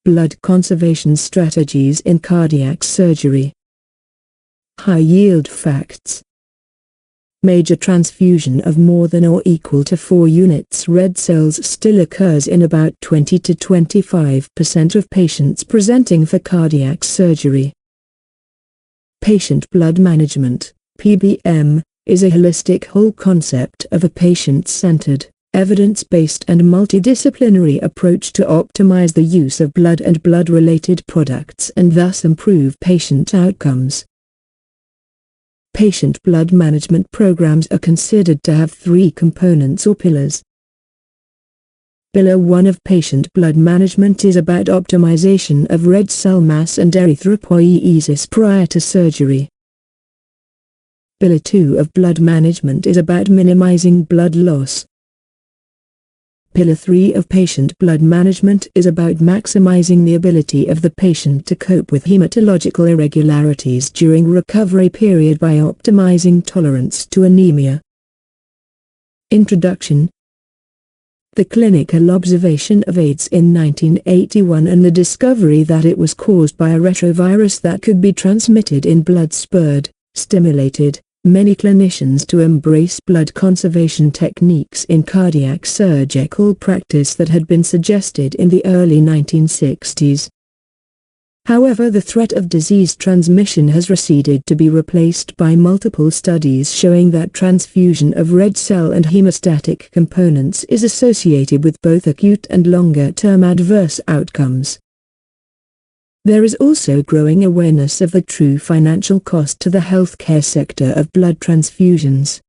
Blood conservation strategies in cardiac surgery. High-yield facts. Major transfusion of more than or equal to 4 units red cells still occurs in about 20 to 25% of patients presenting for cardiac surgery. Patient blood management, PBM, is a holistic whole concept of a patient-centered, evidence-based and multidisciplinary approach to optimize the use of blood and blood-related products and thus improve patient outcomes. Patient blood management programs are considered to have 3 components or pillars. Pillar 1 of patient blood management is about optimization of red cell mass and erythropoiesis prior to surgery. Pillar 2 of blood management is about minimizing blood loss. Pillar 3 of patient blood management is about maximizing the ability of the patient to cope with hematological irregularities during recovery period by optimizing tolerance to anemia. Introduction. The clinical observation of AIDS in 1981 and the discovery that it was caused by a retrovirus that could be transmitted in blood stimulated many clinicians to embrace blood conservation techniques in cardiac surgical practice that had been suggested in the early 1960s. However, the threat of disease transmission has receded to be replaced by multiple studies showing that transfusion of red cell and hemostatic components is associated with both acute and longer-term adverse outcomes. There is also growing awareness of the true financial cost to the healthcare sector of blood transfusions.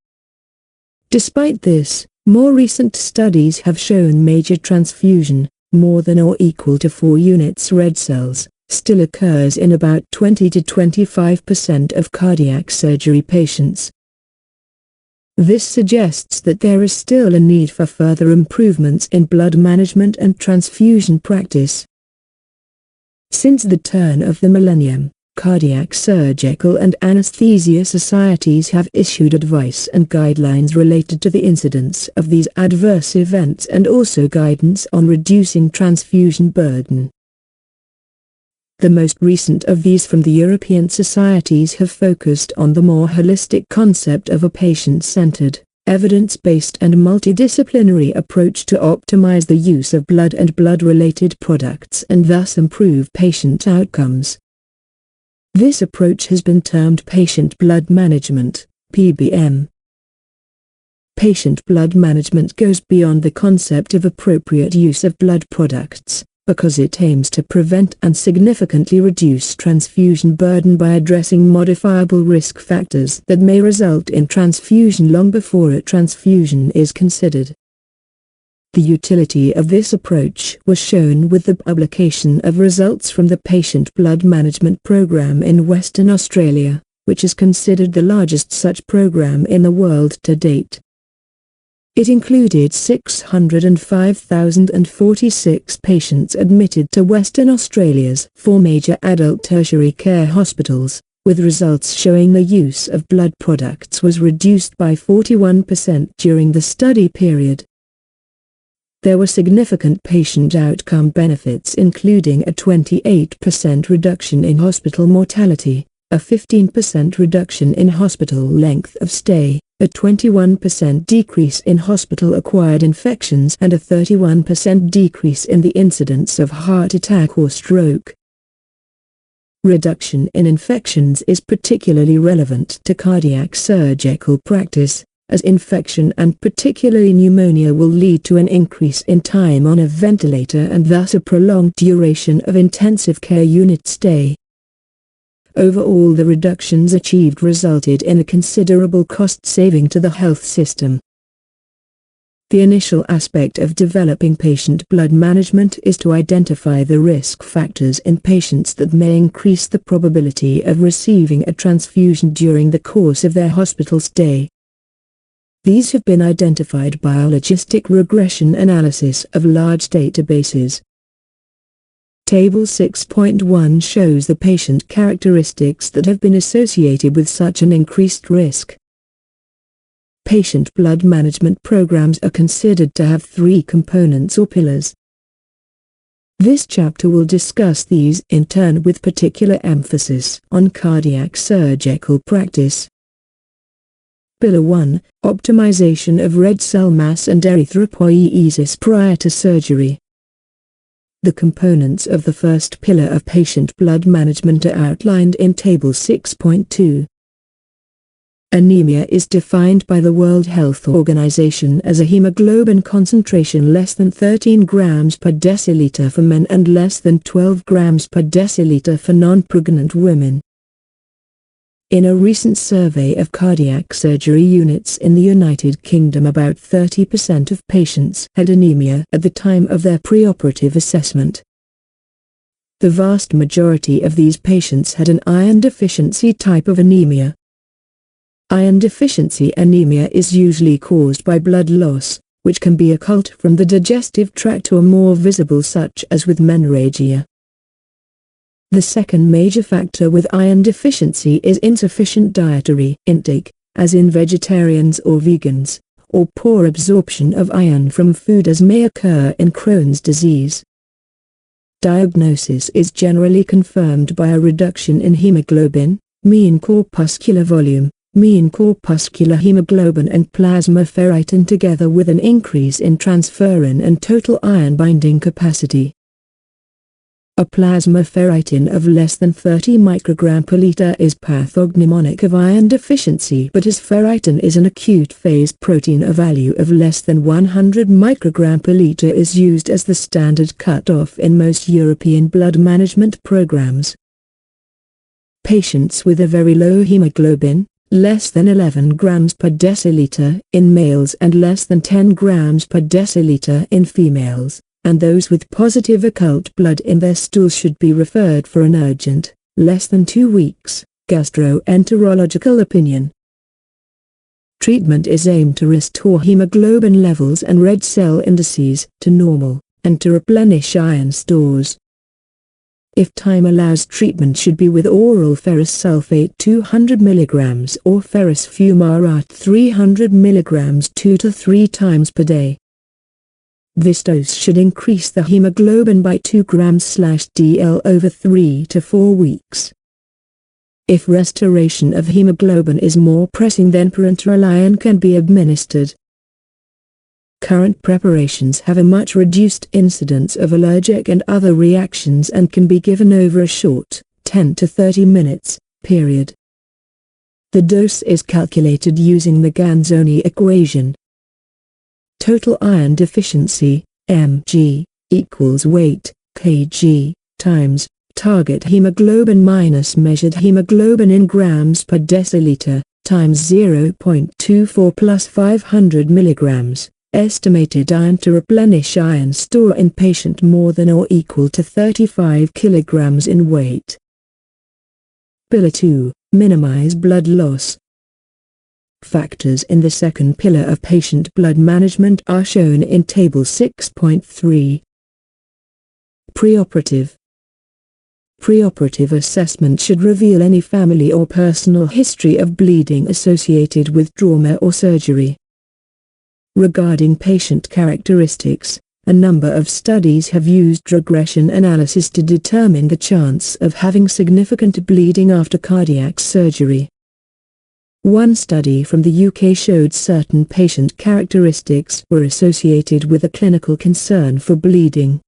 Despite this, more recent studies have shown major transfusion, more than or equal to 4 units red cells, still occurs in about 20 to 25% of cardiac surgery patients. This suggests that there is still a need for further improvements in blood management and transfusion practice. Since the turn of the millennium, cardiac surgical and anesthesia societies have issued advice and guidelines related to the incidence of these adverse events and also guidance on reducing transfusion burden. The most recent of these from the European societies have focused on the more holistic concept of a patient-centered, evidence-based and multidisciplinary approach to optimize the use of blood and blood-related products and thus improve patient outcomes. This approach has been termed patient blood management, PBM. Patient blood management goes beyond the concept of appropriate use of blood products, because it aims to prevent and significantly reduce transfusion burden by addressing modifiable risk factors that may result in transfusion long before a transfusion is considered. The utility of this approach was shown with the publication of results from the Patient Blood Management Program in Western Australia, which is considered the largest such program in the world to date. It included 605,046 patients admitted to Western Australia's 4 major adult tertiary care hospitals, with results showing the use of blood products was reduced by 41% during the study period. There were significant patient outcome benefits including a 28% reduction in hospital mortality, a 15% reduction in hospital length of stay, a 21% decrease in hospital-acquired infections and a 31% decrease in the incidence of heart attack or stroke. Reduction in infections is particularly relevant to cardiac surgical practice, as infection and particularly pneumonia will lead to an increase in time on a ventilator and thus a prolonged duration of intensive care unit stay. Overall, the reductions achieved resulted in a considerable cost saving to the health system. The initial aspect of developing patient blood management is to identify the risk factors in patients that may increase the probability of receiving a transfusion during the course of their hospital stay. These have been identified by a logistic regression analysis of large databases. Table 6.1 shows the patient characteristics that have been associated with such an increased risk. Patient blood management programs are considered to have 3 components or pillars. This chapter will discuss these in turn with particular emphasis on cardiac surgical practice. Pillar 1. Optimization of red cell mass and erythropoiesis prior to surgery. The components of the first pillar of patient blood management are outlined in Table 6.2. Anemia is defined by the World Health Organization as a hemoglobin concentration less than 13 grams per deciliter for men and less than 12 grams per deciliter for non-pregnant women. In a recent survey of cardiac surgery units in the United Kingdom, about 30% of patients had anemia at the time of their preoperative assessment. The vast majority of these patients had an iron deficiency type of anemia. Iron deficiency anemia is usually caused by blood loss, which can be occult from the digestive tract or more visible, such as with menorrhagia. The second major factor with iron deficiency is insufficient dietary intake, as in vegetarians or vegans, or poor absorption of iron from food, as may occur in Crohn's disease. Diagnosis is generally confirmed by a reduction in hemoglobin, mean corpuscular volume, mean corpuscular hemoglobin and plasma ferritin, together with an increase in transferrin and total iron binding capacity. A plasma ferritin of less than 30 microgram per liter is pathognomonic of iron deficiency, but as ferritin is an acute phase protein, a value of less than 100 microgram per liter is used as the standard cutoff in most European blood management programs. Patients with a very low hemoglobin, less than 11 grams per deciliter in males and less than 10 grams per deciliter in females, and those with positive occult blood in their stool should be referred for an urgent, less than 2 weeks, gastroenterological opinion. Treatment is aimed to restore hemoglobin levels and red cell indices to normal, and to replenish iron stores. If time allows, treatment should be with oral ferrous sulfate 200 mg or ferrous fumarate 300 mg 2 to 3 times per day. This dose should increase the hemoglobin by 2 grams/dl over 3 to 4 weeks. If restoration of hemoglobin is more pressing, then parenteral iron can be administered. Current preparations have a much reduced incidence of allergic and other reactions and can be given over a short, 10 to 30 minutes, period. The dose is calculated using the Ganzoni equation. Total iron deficiency, mg, equals weight, kg, times, target hemoglobin minus measured hemoglobin in grams per deciliter, times 0.24 plus 500 milligrams. Estimated iron to replenish iron store in patient more than or equal to 35 kilograms in weight. Pillar 2. Minimize blood loss. Factors in the second pillar of patient blood management are shown in Table 6.3. Preoperative. Preoperative assessment should reveal any family or personal history of bleeding associated with trauma or surgery. Regarding patient characteristics, a number of studies have used regression analysis to determine the chance of having significant bleeding after cardiac surgery. One study from the UK showed certain patient characteristics were associated with a clinical concern for bleeding.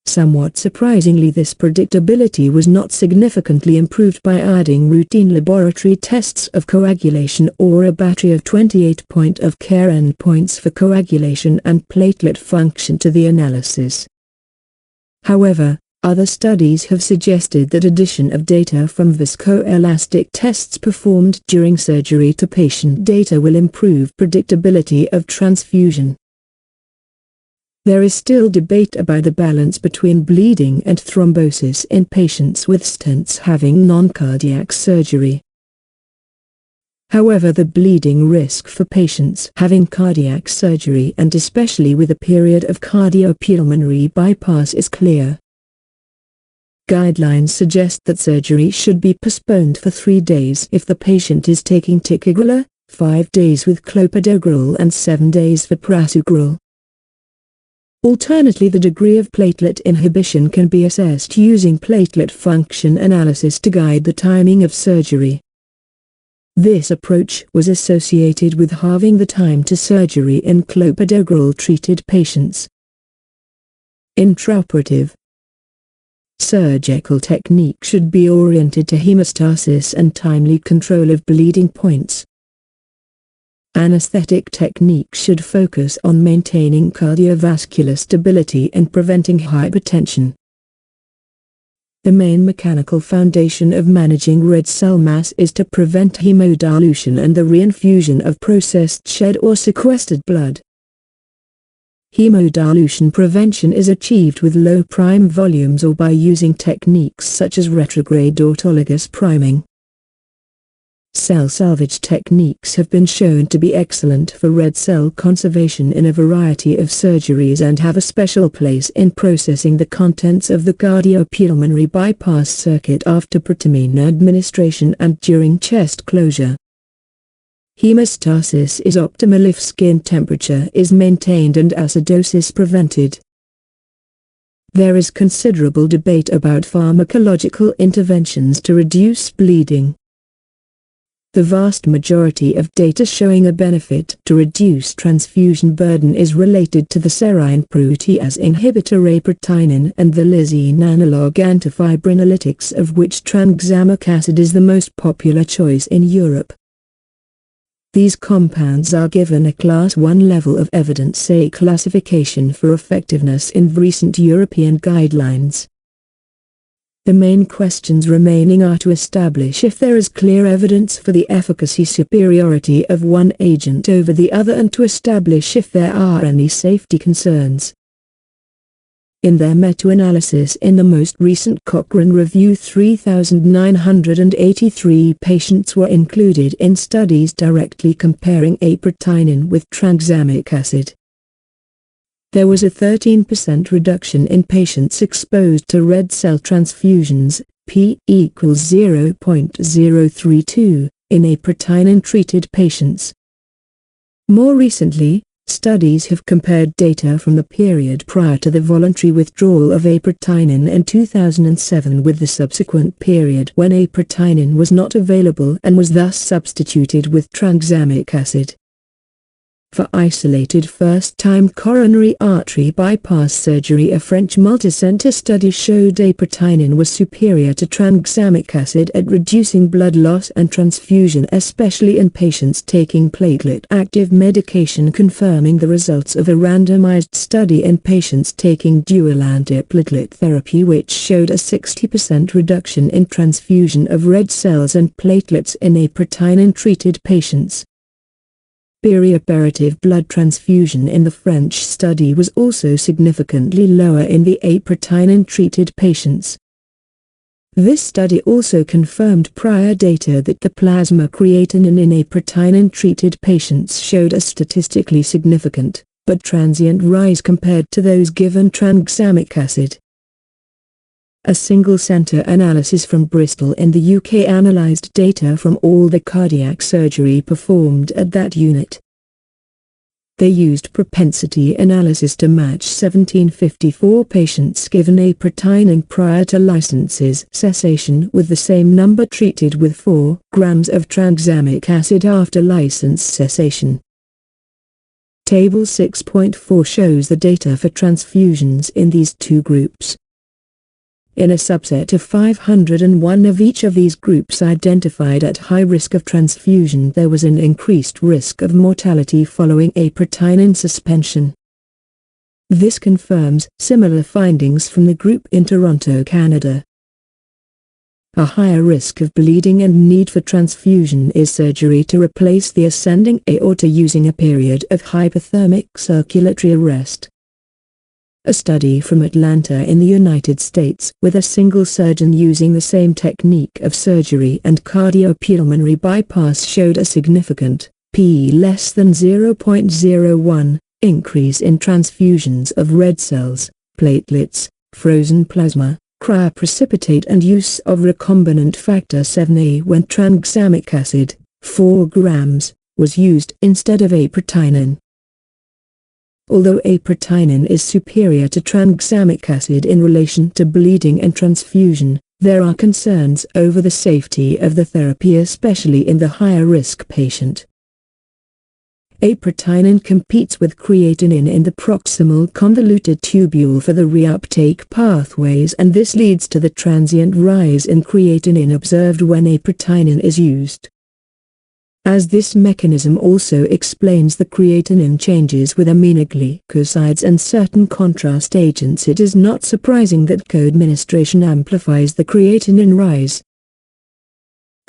Somewhat surprisingly, this predictability was not significantly improved by adding routine laboratory tests of coagulation or a battery of 28 point-of-care endpoints for coagulation and platelet function to the analysis. However, other studies have suggested that addition of data from viscoelastic tests performed during surgery to patient data will improve predictability of transfusion. There is still debate about the balance between bleeding and thrombosis in patients with stents having non-cardiac surgery. However, the bleeding risk for patients having cardiac surgery, and especially with a period of cardiopulmonary bypass, is clear. Guidelines suggest that surgery should be postponed for 3 days if the patient is taking ticagrelor, 5 days with clopidogrel and 7 days for prasugrel. Alternately, the degree of platelet inhibition can be assessed using platelet function analysis to guide the timing of surgery. This approach was associated with halving the time to surgery in clopidogrel-treated patients. Intraoperative surgical technique should be oriented to hemostasis and timely control of bleeding points. Anesthetic technique should focus on maintaining cardiovascular stability and preventing hypertension. The main mechanical foundation of managing red cell mass is to prevent hemodilution and the reinfusion of processed shed or sequestered blood. Hemodilution prevention is achieved with low prime volumes or by using techniques such as retrograde autologous priming. Cell salvage techniques have been shown to be excellent for red cell conservation in a variety of surgeries and have a special place in processing the contents of the cardiopulmonary bypass circuit after protamine administration and during chest closure. Hemostasis is optimal if skin temperature is maintained and acidosis prevented. There is considerable debate about pharmacological interventions to reduce bleeding. The vast majority of data showing a benefit to reduce transfusion burden is related to the serine protease inhibitor aprotinin and the lysine analog antifibrinolytics, of which tranexamic acid is the most popular choice in Europe. These compounds are given a Class 1 level of evidence A classification for effectiveness in recent European guidelines. The main questions remaining are to establish if there is clear evidence for the efficacy superiority of one agent over the other and to establish if there are any safety concerns. In their meta-analysis in the most recent Cochrane review, 3,983 patients were included in studies directly comparing aprotinin with tranexamic acid. There was a 13% reduction in patients exposed to red cell transfusions, P equals 0.032, in aprotinin-treated patients. More recently, studies have compared data from the period prior to the voluntary withdrawal of aprotinin in 2007 with the subsequent period when aprotinin was not available and was thus substituted with tranexamic acid. For isolated first-time coronary artery bypass surgery, a French multicenter study showed aprotinin was superior to tranexamic acid at reducing blood loss and transfusion, especially in patients taking platelet-active medication, confirming the results of a randomized study in patients taking dual antiplatelet therapy, which showed a 60% reduction in transfusion of red cells and platelets in aprotinin-treated patients. Perioperative blood transfusion in the French study was also significantly lower in the aprotinin-treated patients. This study also confirmed prior data that the plasma creatinine in aprotinin-treated patients showed a statistically significant, but transient rise compared to those given tranexamic acid. A single-center analysis from Bristol in the UK analysed data from all the cardiac surgery performed at that unit. They used propensity analysis to match 1754 patients given aprotinin prior to licenses cessation with the same number treated with 4 grams of tranexamic acid after license cessation. Table 6.4 shows the data for transfusions in these two groups. In a subset of 501 of each of these groups identified at high risk of transfusion, there was an increased risk of mortality following aprotinin suspension. This confirms similar findings from the group in Toronto, Canada. A higher risk of bleeding and need for transfusion is surgery to replace the ascending aorta using a period of hypothermic circulatory arrest. A study from Atlanta in the United States with a single surgeon using the same technique of surgery and cardiopulmonary bypass showed a significant, p less than 0.01, increase in transfusions of red cells, platelets, frozen plasma, cryoprecipitate and use of recombinant factor 7A when tranexamic acid, 4 grams, was used instead of aprotinin. Although aprotinin is superior to tranexamic acid in relation to bleeding and transfusion, there are concerns over the safety of the therapy, especially in the higher-risk patient. Aprotinin competes with creatinine in the proximal convoluted tubule for the reuptake pathways, and this leads to the transient rise in creatinine observed when aprotinin is used. As this mechanism also explains the creatinine changes with aminoglycosides and certain contrast agents, it is not surprising that co-administration amplifies the creatinine rise.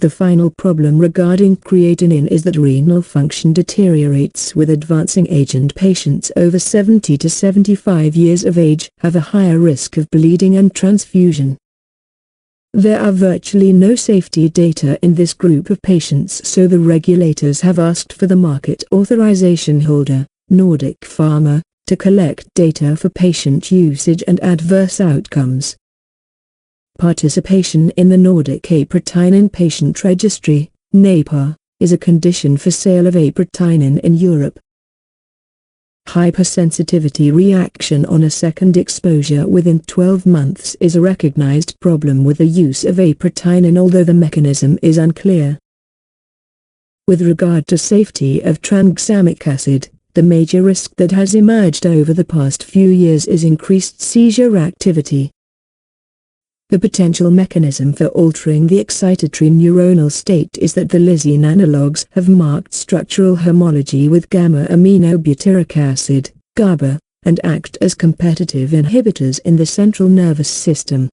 The final problem regarding creatinine is that renal function deteriorates with advancing age, and patients over 70 to 75 years of age have a higher risk of bleeding and transfusion. There are virtually no safety data in this group of patients, so the regulators have asked for the market authorization holder, Nordic Pharma, to collect data for patient usage and adverse outcomes. Participation in the Nordic Aprotinin Patient Registry, NAPA, is a condition for sale of aprotinin in Europe. Hypersensitivity reaction on a second exposure within 12 months is a recognized problem with the use of aprotinin, although the mechanism is unclear. With regard to safety of tranexamic acid, the major risk that has emerged over the past few years is increased seizure activity. The potential mechanism for altering the excitatory neuronal state is that the lysine analogues have marked structural homology with gamma-aminobutyric acid, GABA, and act as competitive inhibitors in the central nervous system.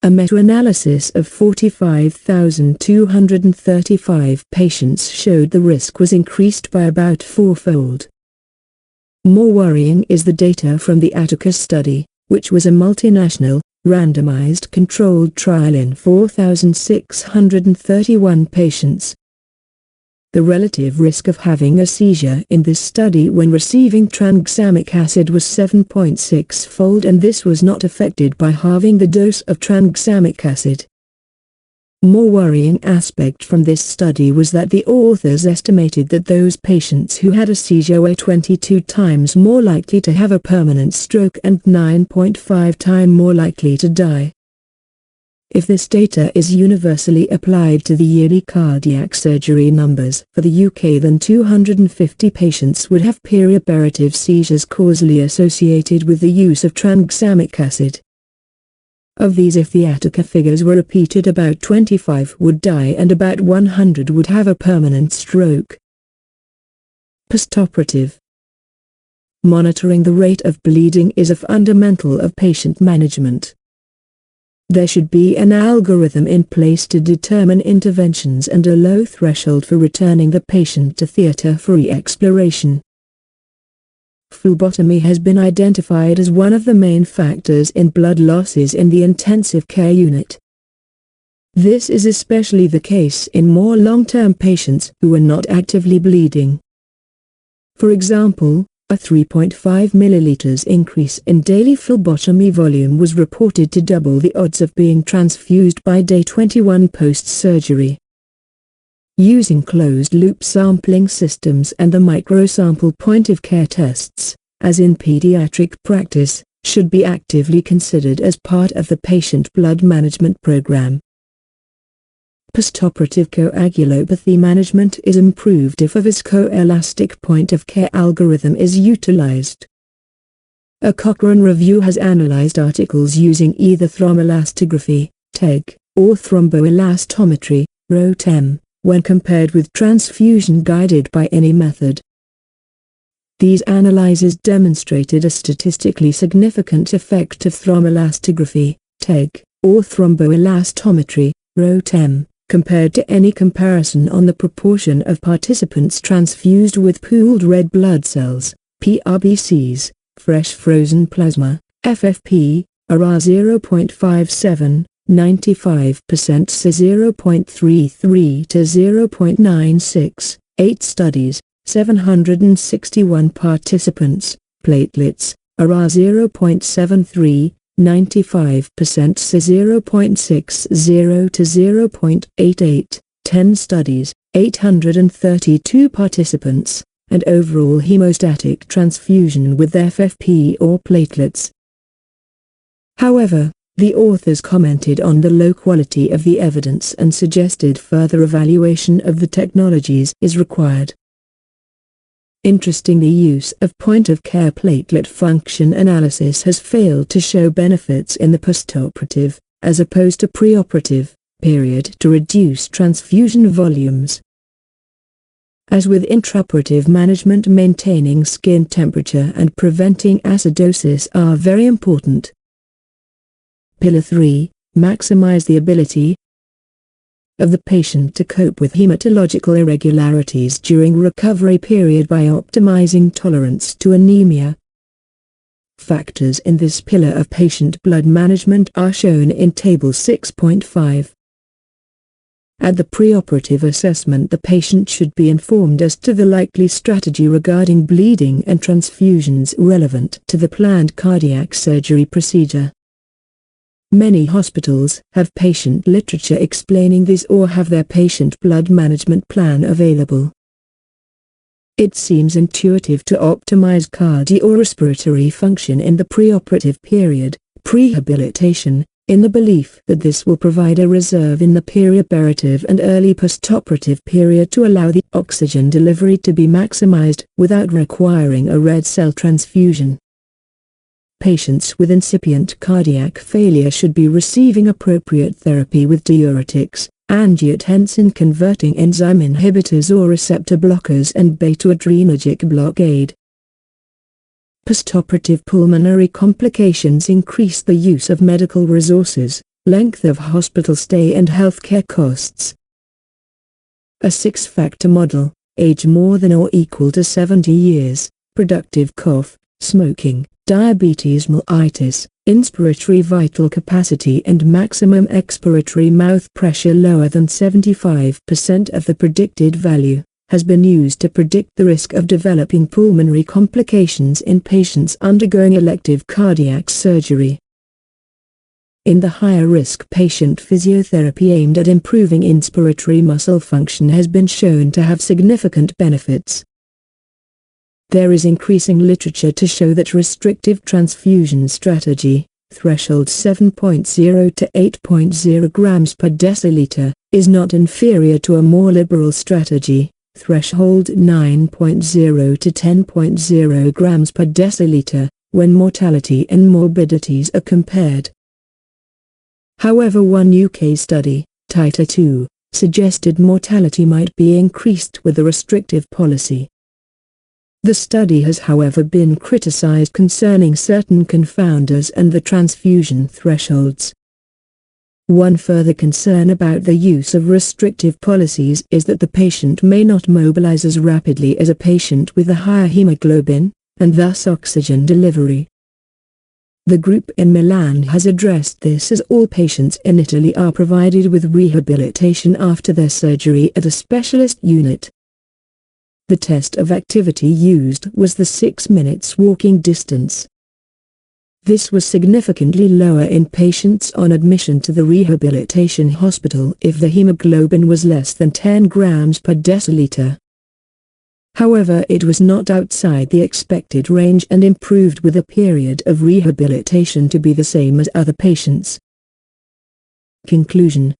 A meta-analysis of 45,235 patients showed the risk was increased by about fourfold. More worrying is the data from the Atticus study, which was a multinational, randomized controlled trial in 4,631 patients. The relative risk of having a seizure in this study when receiving tranexamic acid was 7.6-fold, and this was not affected by halving the dose of tranexamic acid. More worrying aspect from this study was that the authors estimated that those patients who had a seizure were 22 times more likely to have a permanent stroke and 9.5 times more likely to die. If this data is universally applied to the yearly cardiac surgery numbers for the UK, then 250 patients would have perioperative seizures causally associated with the use of tranexamic acid. Of these, if the Attica figures were repeated, about 25 would die and about 100 would have a permanent stroke. Postoperative monitoring the rate of bleeding is a fundamental of patient management. There should be an algorithm in place to determine interventions and a low threshold for returning the patient to theatre for re-exploration. Phlebotomy has been identified as one of the main factors in blood losses in the intensive care unit. This is especially the case in more long-term patients who are not actively bleeding. For example, a 3.5 milliliters increase in daily phlebotomy volume was reported to double the odds of being transfused by day 21 post-surgery. Using closed-loop sampling systems and the microsample point-of-care tests, as in pediatric practice, should be actively considered as part of the patient blood management program. Postoperative coagulopathy management is improved if a viscoelastic point-of-care algorithm is utilized. A Cochrane review has analyzed articles using either thrombelastography, TEG, or thromboelastometry, ROTEM, when compared with transfusion guided by any method. These analyses demonstrated a statistically significant effect of thrombelastography, TEG, or thromboelastometry, ROTEM, compared to any comparison on the proportion of participants transfused with pooled red blood cells, PRBCs, fresh frozen plasma, FFP, ARA 0.57, 95% to 0.33 to 0.96, 8 studies, 761 participants, platelets, ARA 0.73, 95% to 0.60 to 0.88, 10 studies, 832 participants, and overall hemostatic transfusion with FFP or platelets. However, the authors commented on the low quality of the evidence and suggested further evaluation of the technologies is required. Interestingly, use of point-of-care platelet function analysis has failed to show benefits in the postoperative, as opposed to preoperative, period to reduce transfusion volumes. As with intraoperative management, maintaining skin temperature and preventing acidosis are very important. Pillar 3. Maximize the ability of the patient to cope with hematological irregularities during recovery period by optimizing tolerance to anemia. Factors in this pillar of patient blood management are shown in Table 6.5. At the preoperative assessment, the patient should be informed as to the likely strategy regarding bleeding and transfusions relevant to the planned cardiac surgery procedure. Many hospitals have patient literature explaining this or have their patient blood management plan available. It seems intuitive to optimize cardiorespiratory function in the preoperative period, prehabilitation, in the belief that this will provide a reserve in the perioperative and early postoperative period to allow the oxygen delivery to be maximized without requiring a red cell transfusion. Patients with incipient cardiac failure should be receiving appropriate therapy with diuretics, angiotensin-converting enzyme inhibitors or receptor blockers and beta-adrenergic blockade. Postoperative pulmonary complications increase the use of medical resources, length of hospital stay and healthcare costs. A 6-factor model: age more than or equal to 70 years, productive cough, smoking, diabetes mellitus, inspiratory vital capacity and maximum expiratory mouth pressure lower than 75% of the predicted value, has been used to predict the risk of developing pulmonary complications in patients undergoing elective cardiac surgery. In the higher-risk patient, physiotherapy aimed at improving inspiratory muscle function has been shown to have significant benefits. There is increasing literature to show that restrictive transfusion strategy, threshold 7.0 to 8.0 grams per deciliter, is not inferior to a more liberal strategy, threshold 9.0 to 10.0 grams per deciliter, when mortality and morbidities are compared. However, one UK study, Titer 2, suggested mortality might be increased with a restrictive policy. The study has however been criticized concerning certain confounders and the transfusion thresholds. One further concern about the use of restrictive policies is that the patient may not mobilize as rapidly as a patient with a higher hemoglobin, and thus oxygen delivery. The group in Milan has addressed this, as all patients in Italy are provided with rehabilitation after their surgery at a specialist unit. The test of activity used was the 6 minutes walking distance. This was significantly lower in patients on admission to the rehabilitation hospital if the hemoglobin was less than 10 grams per deciliter. However, it was not outside the expected range and improved with a period of rehabilitation to be the same as other patients. Conclusion: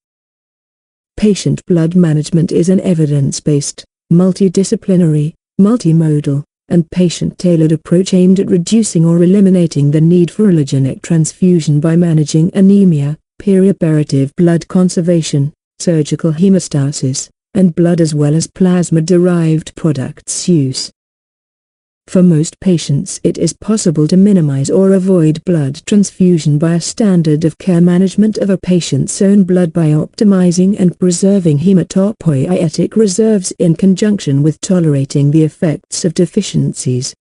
patient blood management is an evidence-based, multidisciplinary, multimodal, and patient-tailored approach aimed at reducing or eliminating the need for allogenic transfusion by managing anemia, perioperative blood conservation, surgical hemostasis, and blood as well as plasma-derived products use. For most patients, it is possible to minimize or avoid blood transfusion by a standard of care management of a patient's own blood by optimizing and preserving hematopoietic reserves in conjunction with tolerating the effects of deficiencies.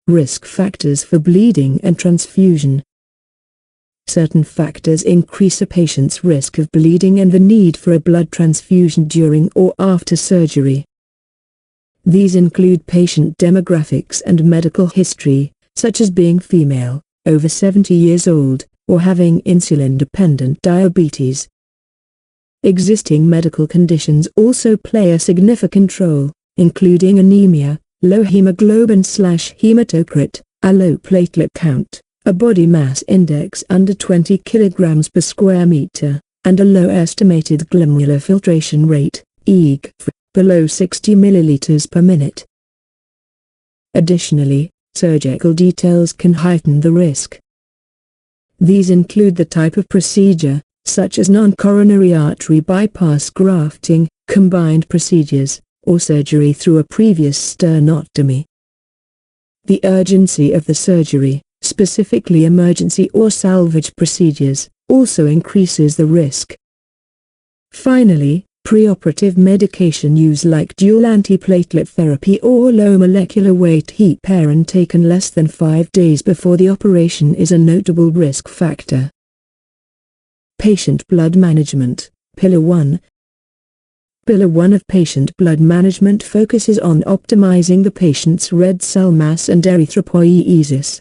Risk factors for bleeding and transfusion. Certain factors increase a patient's risk of bleeding and the need for a blood transfusion during or after surgery. These include patient demographics and medical history, such as being female, over 70 years old, or having insulin-dependent diabetes. Existing medical conditions also play a significant role, including anemia, low hemoglobin/hematocrit, a low platelet count, a body mass index under 20 kg per square meter, and a low estimated glomerular filtration rate, EG, below 60 ml per minute. Additionally, surgical details can heighten the risk. These include the type of procedure, such as non-coronary artery bypass grafting, combined procedures, or surgery through a previous sternotomy. The urgency of the surgery, specifically emergency or salvage procedures, also increases the risk. Finally, preoperative medication use like dual antiplatelet therapy or low molecular weight heparin taken less than 5 days before the operation is a notable risk factor. Patient blood management, Pillar 1. Pillar 1 of patient blood management focuses on optimizing the patient's red cell mass and erythropoiesis.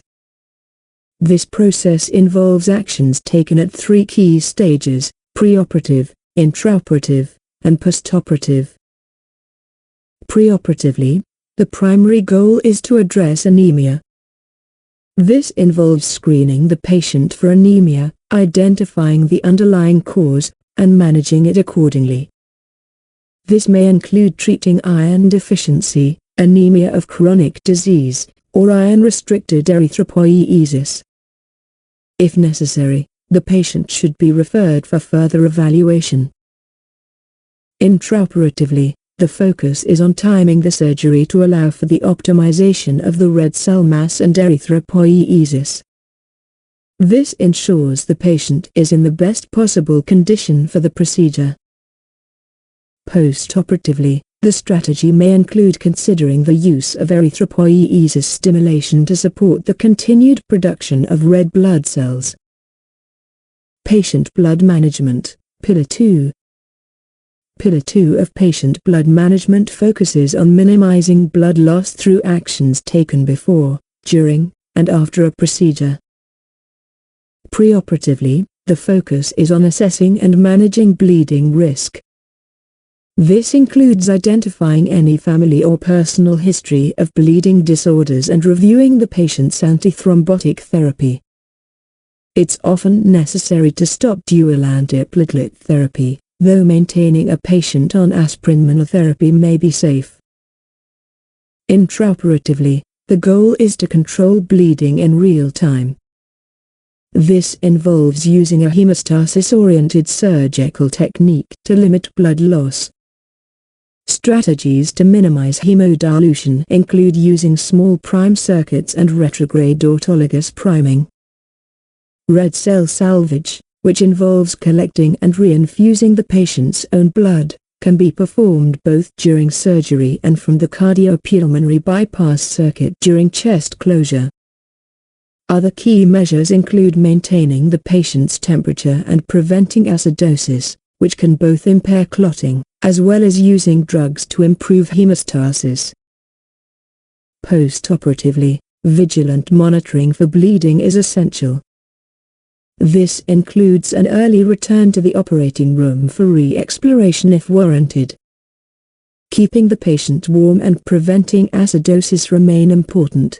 This process involves actions taken at 3 key stages: preoperative, intraoperative, and postoperative. Preoperatively, the primary goal is to address anemia. This involves screening the patient for anemia, identifying the underlying cause, and managing it accordingly. This may include treating iron deficiency, anemia of chronic disease, or iron-restricted erythropoiesis. If necessary, the patient should be referred for further evaluation. Intraoperatively, the focus is on timing the surgery to allow for the optimization of the red cell mass and erythropoiesis. This ensures the patient is in the best possible condition for the procedure. Postoperatively, the strategy may include considering the use of erythropoiesis stimulation to support the continued production of red blood cells. Patient blood management, Pillar 2. Pillar 2 of patient blood management focuses on minimizing blood loss through actions taken before, during, and after a procedure. Preoperatively, the focus is on assessing and managing bleeding risk. This includes identifying any family or personal history of bleeding disorders and reviewing the patient's antithrombotic therapy. It's often necessary to stop dual antiplatelet therapy, though maintaining a patient on aspirin monotherapy may be safe. Intraoperatively, the goal is to control bleeding in real time. This involves using a hemostasis-oriented surgical technique to limit blood loss. Strategies to minimize hemodilution include using small prime circuits and retrograde autologous priming. Red cell salvage, which involves collecting and reinfusing the patient's own blood, can be performed both during surgery and from the cardiopulmonary bypass circuit during chest closure. Other key measures include maintaining the patient's temperature and preventing acidosis, which can both impair clotting, as well as using drugs to improve hemostasis. Postoperatively, vigilant monitoring for bleeding is essential. This includes an early return to the operating room for re-exploration if warranted. Keeping the patient warm and preventing acidosis remain important.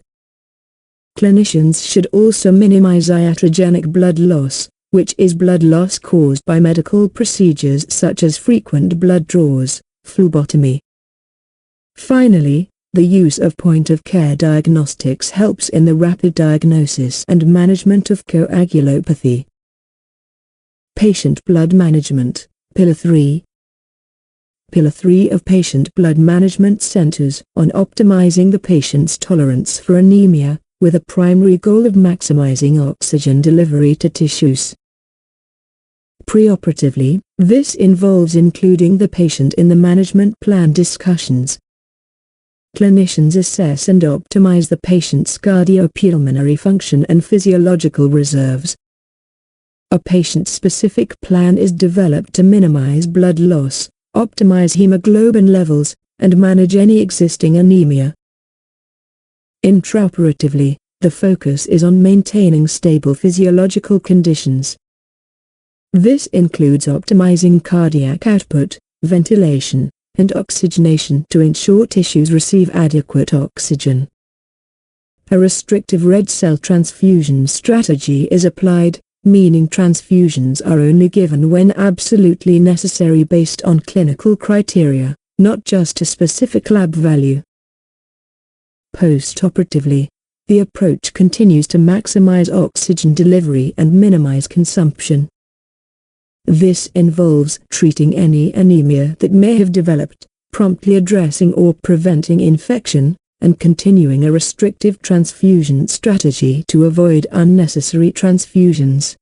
Clinicians should also minimize iatrogenic blood loss, which is blood loss caused by medical procedures such as frequent blood draws, phlebotomy. Finally, the use of point-of-care diagnostics helps in the rapid diagnosis and management of coagulopathy. Patient blood management, Pillar 3. Pillar 3 of patient blood management centers on optimizing the patient's tolerance for anemia, with a primary goal of maximizing oxygen delivery to tissues. Preoperatively, this involves including the patient in the management plan discussions. Clinicians assess and optimize the patient's cardiopulmonary function and physiological reserves. A patient-specific plan is developed to minimize blood loss, optimize hemoglobin levels, and manage any existing anemia. Intraoperatively, the focus is on maintaining stable physiological conditions. This includes optimizing cardiac output, ventilation, and oxygenation to ensure tissues receive adequate oxygen. A restrictive red cell transfusion strategy is applied, meaning transfusions are only given when absolutely necessary based on clinical criteria, not just a specific lab value. Post-operatively, the approach continues to maximize oxygen delivery and minimize consumption. This involves treating any anemia that may have developed, promptly addressing or preventing infection, and continuing a restrictive transfusion strategy to avoid unnecessary transfusions.